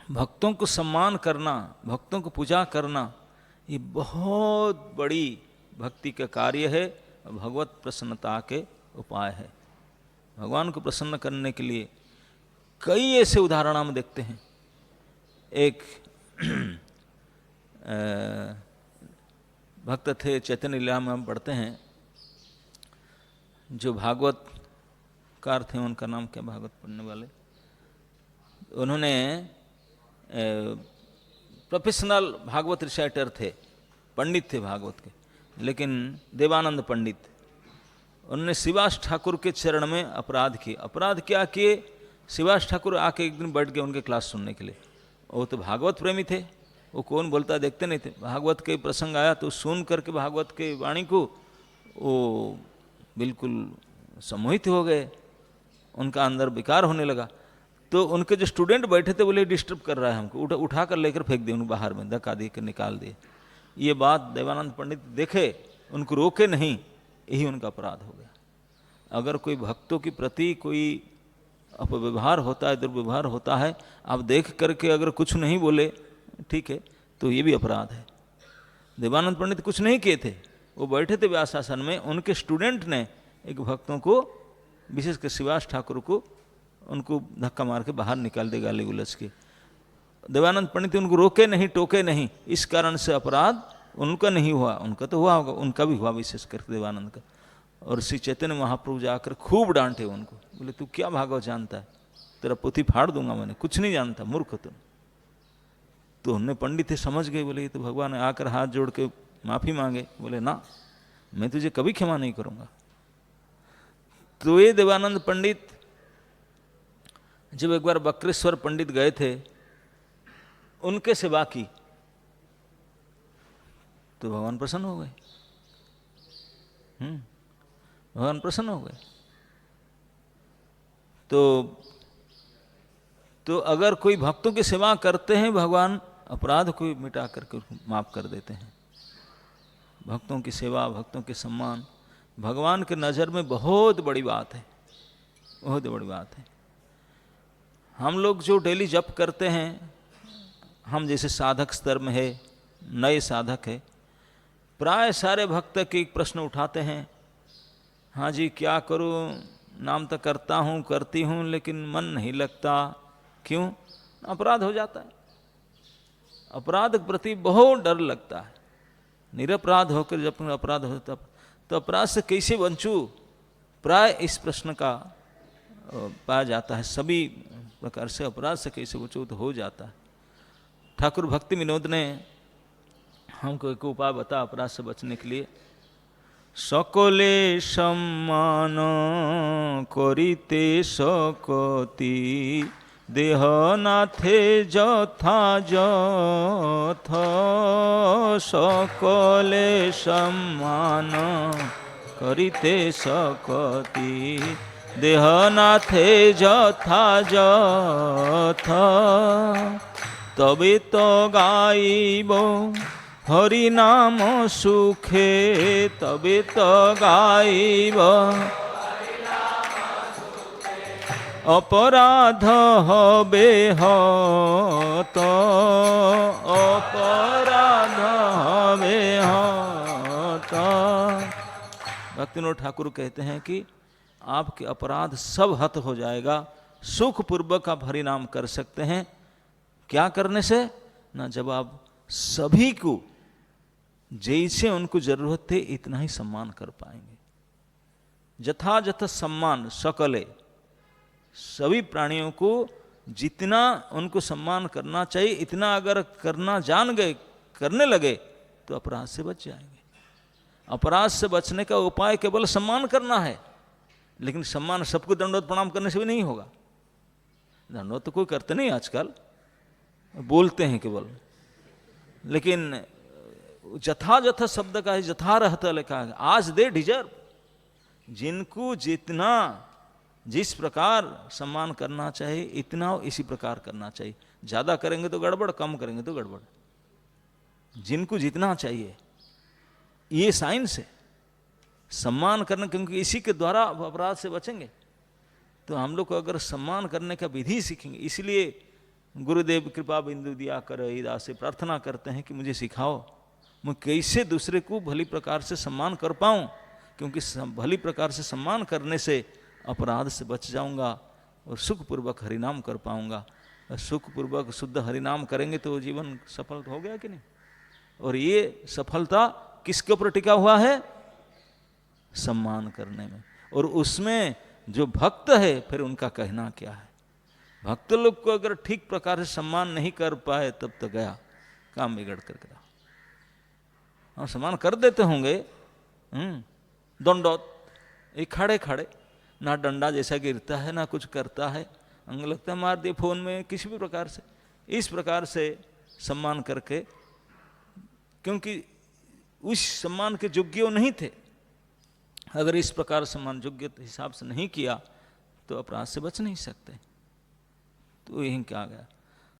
भक्तों को सम्मान करना, भक्तों को पूजा करना, ये बहुत बड़ी भक्ति का कार्य है, भगवत प्रसन्नता के उपाय है। भगवान को प्रसन्न करने के लिए कई ऐसे उदाहरण हम देखते हैं। एक भक्त थे, चैतन्य लीला में हम पढ़ते हैं, जो भागवत कार थे, उनका नाम क्या, भागवत पढ़ने वाले, उन्होंने प्रोफेशनल भागवत रिसाइटर थे, पंडित थे भागवत के, लेकिन देवानंद पंडित, उन्होंने शिवास ठाकुर के चरण में अपराध किए। अपराध क्या किए? शिवास ठाकुर आके एक दिन बैठ गए उनके क्लास सुनने के लिए। वो तो भागवत प्रेमी थे, वो कौन बोलता देखते नहीं थे। भागवत के प्रसंग आया तो सुन करके भागवत के वाणी को वो बिल्कुल सम्मोहित हो गए, उनका अंदर विकार होने लगा। तो उनके जो स्टूडेंट बैठे थे बोले डिस्टर्ब कर रहा है हमको, उठा कर लेकर फेंक दिए उनको बाहर में, धक्का दे कर निकाल दिए। ये बात देवानंद पंडित देखे, उनको रोके नहीं, यही उनका अपराध हो गया। अगर कोई भक्तों के प्रति कोई अपव्यवहार होता है, दुर्व्यवहार होता है, आप देख करके अगर कुछ नहीं बोले, ठीक है, तो ये भी अपराध है। देवानंद पंडित कुछ नहीं किए थे, वो बैठे थे व्यास आसन में, उनके स्टूडेंट ने एक भक्तों को, विशेषकर शिवास ठाकुर को, उनको धक्का मार के बाहर निकाल दे गाली गुलज के। देवानंद पंडित उनको रोके नहीं, टोके नहीं, इस कारण से अपराध उनका नहीं हुआ, उनका तो हुआ होगा, उनका भी हुआ विशेष करके देवानंद का। और श्री चैतन्य महाप्रभु जाकर खूब डांटे उनको, बोले तू क्या भागवत जानता है, तेरा पोथी फाड़ दूंगा मैंने, कुछ नहीं जानता, मूर्ख तुम। तो उन्हें पंडित थे, समझ गए, बोले ये तो भगवान ने आकर हाथ जोड़ के माफ़ी मांगे। बोले ना, मैं तुझे कभी क्षमा नहीं करूँगा। तो ये देवानंद पंडित जब एक बार बक्रेश्वर पंडित गए थे, उनके सेवा की, तो भगवान प्रसन्न हो गए। भगवान प्रसन्न हो गए। तो अगर कोई भक्तों की सेवा करते हैं, भगवान अपराध को मिटा करके माफ कर देते हैं। भक्तों की सेवा, भक्तों के सम्मान भगवान के नज़र में बहुत बड़ी बात है, बहुत बड़ी बात है। हम लोग जो डेली जप करते हैं, हम जैसे साधक स्तर में है, नए साधक है, प्राय सारे भक्त के एक प्रश्न उठाते हैं, हाँ जी क्या करूं, नाम तो करता हूं, करती हूं, लेकिन मन नहीं लगता, क्यों? अपराध हो जाता है। अपराध के प्रति बहुत डर लगता है। निरपराध होकर जब अपराध होता तो अपराध से कैसे बचूं, प्राय इस प्रश्न का पाया जाता है। सभी प्रकार से अपराध से कैसे बचूं तो हो जाता है। ठाकुर भक्ति विनोद ने हमको एक उपाय बता अपराध से बचने के लिए। सकले सम्मान करिते सकति, देहनाथे यथायथ। सकले सम्मान करिते सकति, देहनाथे यथायथ। तबे तो गाइब हरि नाम सुखे, तबे तो गाइब अपराध हबे हत, अपराध हबे हत। भक्तिविनोद ठाकुर कहते हैं कि आपके अपराध सब हत हो जाएगा, सुखपूर्वक आप हरि नाम कर सकते हैं। क्या करने से? ना, जब आप सभी को जैसे उनको जरूरत थे इतना ही सम्मान कर पाएंगे। यथायथ सम्मान सकले, सभी प्राणियों को जितना उनको सम्मान करना चाहिए इतना अगर करना जान गए, करने लगे, तो अपराध से बच जाएंगे। अपराध से बचने का उपाय केवल सम्मान करना है, लेकिन सम्मान सबको दंडवत प्रणाम करने से भी नहीं होगा। दंडवत तो कोई करते नहीं आजकल, बोलते हैं केवल। लेकिन यथायथ शब्द का है, यथारहत लिखा है। आज दे डिजर्व, जिनको जितना जिस प्रकार सम्मान करना चाहिए इतना इसी प्रकार करना चाहिए। ज़्यादा करेंगे तो गड़बड़, कम करेंगे तो गड़बड़। जिनको जितना चाहिए, ये साइंस है सम्मान करना, क्योंकि इसी के द्वारा अपराध से बचेंगे। तो हम लोग को अगर सम्मान करने का विधि सीखेंगे, इसलिए गुरुदेव कृपा बिंदु दिया कर दास से प्रार्थना करते हैं कि मुझे सिखाओ मैं कैसे दूसरे को भली प्रकार से सम्मान कर पाऊँ, क्योंकि भली प्रकार से सम्मान करने से अपराध से बच जाऊंगा और सुखपूर्वक हरिनाम कर पाऊंगा। सुखपूर्वक शुद्ध हरिनाम करेंगे तो जीवन सफल हो गया कि नहीं। और ये सफलता किसके ऊपर टिका हुआ है? सम्मान करने में। और उसमें जो भक्त है फिर उनका कहना क्या है। भक्त लोग को अगर ठीक प्रकार से सम्मान नहीं कर पाए तब तो गया, काम बिगड़ करके रहा। हम सम्मान कर देते होंगे, दंडौत, ये खड़े खड़े, ना डंडा जैसा गिरता है ना कुछ करता है, अंग लगता है मार दिए फोन में, किसी भी प्रकार से इस प्रकार से सम्मान करके, क्योंकि उस सम्मान के योग्य वो नहीं थे। अगर इस प्रकार सम्मान योग्य हिसाब से नहीं किया तो अपराध से बच नहीं सकते। तो यही क्या गया।